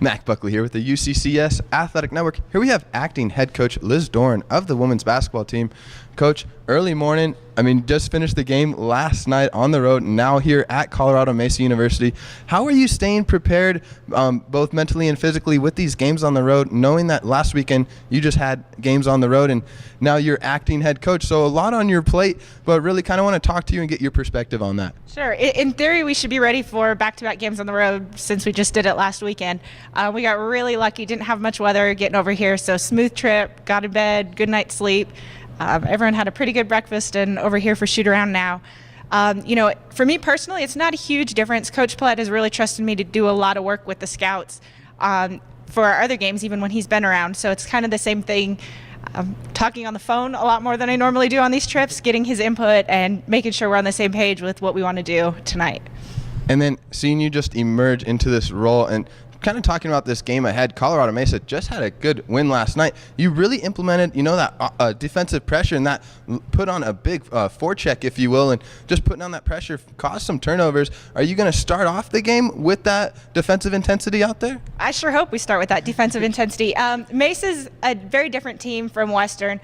Mac Buckley here with the UCCS Athletic Network. Here we have acting head coach Liz Doran of the women's basketball team. Coach, early morning, just finished the game last night on the road, now here at Colorado Mesa University. How are you staying prepared, both mentally and physically, with these games on the road, knowing that last weekend you just had games on the road and now you're acting head coach? So a lot on your plate, but really kind of want to talk to you and get your perspective on that. Sure. In theory, we should be ready for back-to-back games on the road since we just did it last weekend. We got really lucky, didn't have much weather getting over here, so smooth trip, got in bed, good night's sleep. Everyone had a pretty good breakfast and over here for shoot around now. For me personally, it's not a huge difference. Coach Platt has really trusted me to do a lot of work with the scouts for our other games, even when he's been around. So it's kind of the same thing. Talking on the phone a lot more than I normally do on these trips, getting his input and making sure we're on the same page with what we want to do tonight. And then seeing you just emerge into this role and kind of talking about this game ahead, Colorado Mesa just had a good win last night. You really implemented, that defensive pressure and that put on a big forecheck, if you will, and just putting on that pressure caused some turnovers. Are you going to start off the game with that defensive intensity out there? I sure hope we start with that defensive intensity. Mesa's a very different team from Western.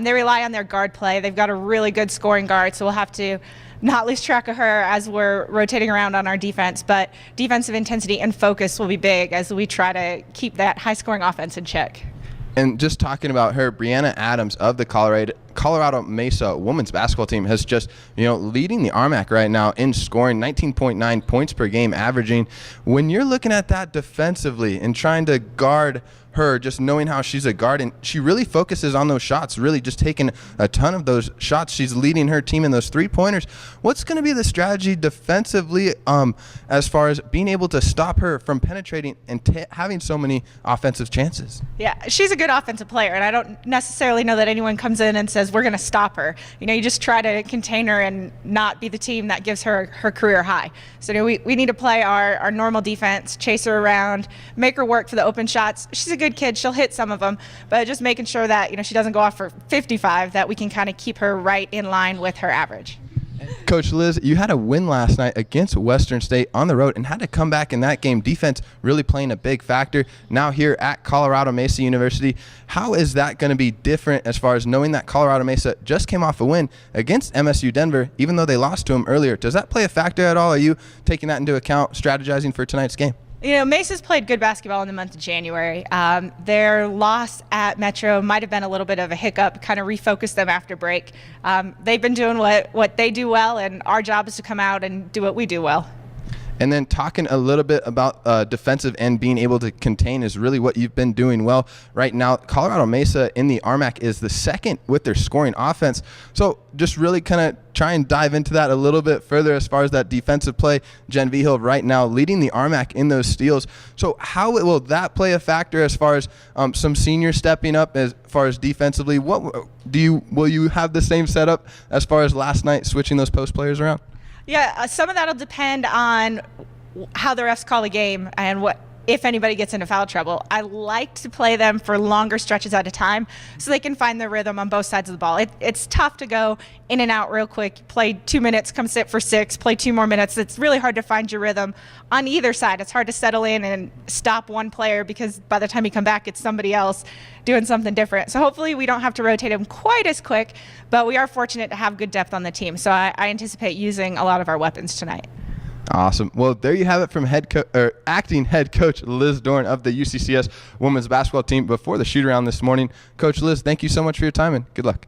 They rely on their guard play. They've got a really good scoring guard, so we'll have to not lose track of her as we're rotating around on our defense, but defensive intensity and focus will be big as we try to keep that high-scoring offense in check. And just talking about her, Brianna Adams of the Colorado Mesa women's basketball team has just, leading the RMAC right now in scoring, 19.9 points per game averaging. When you're looking at that defensively and trying to guard her, just knowing how she's a guard, and she really focuses on those shots, really just taking a ton of those shots. She's leading her team in those three-pointers. What's going to be the strategy defensively as far as being able to stop her from penetrating and having so many offensive chances? Yeah, she's a good offensive player, and I don't necessarily know that anyone comes in and says, we're going to stop her. You just try to contain her and not be the team that gives her career high. So we need to play our normal defense, chase her around, make her work for the open shots. She's a good kid. She'll hit some of them, but just making sure that, she doesn't go off for 55, that we can kind of keep her right in line with her average. Coach Liz, you had a win last night against Western State on the road and had to come back in that game. Defense really playing a big factor. Now here at Colorado Mesa University, how is that going to be different as far as knowing that Colorado Mesa just came off a win against MSU Denver, even though they lost to them earlier? Does that play a factor at all? Are you taking that into account, strategizing for tonight's game? Mesa's played good basketball in the month of January. Their loss at Metro might have been a little bit of a hiccup, kind of refocused them after break. They've been doing what they do well, and our job is to come out and do what we do well. And then talking a little bit about defensive end, being able to contain is really what you've been doing well. Right now, Colorado Mesa in the RMAC is the second with their scoring offense. So just really kind of try and dive into that a little bit further as far as that defensive play. Jen Vigil right now leading the RMAC in those steals. So how will that play a factor as far as some seniors stepping up as far as defensively? Will you have the same setup as far as last night, switching those post players around? Yeah, some of that will depend on how the refs call a game and if anybody gets into foul trouble. I like to play them for longer stretches at a time so they can find their rhythm on both sides of the ball. It's tough to go in and out real quick, play 2 minutes, come sit for 6, play 2 more minutes. It's really hard to find your rhythm on either side. It's hard to settle in and stop one player because by the time you come back, it's somebody else doing something different. So hopefully we don't have to rotate them quite as quick, but we are fortunate to have good depth on the team. So I anticipate using a lot of our weapons tonight. Awesome. Well, there you have it from acting head coach Liz Doran of the UCCS women's basketball team before the shoot around this morning. Coach Liz, thank you so much for your time and good luck.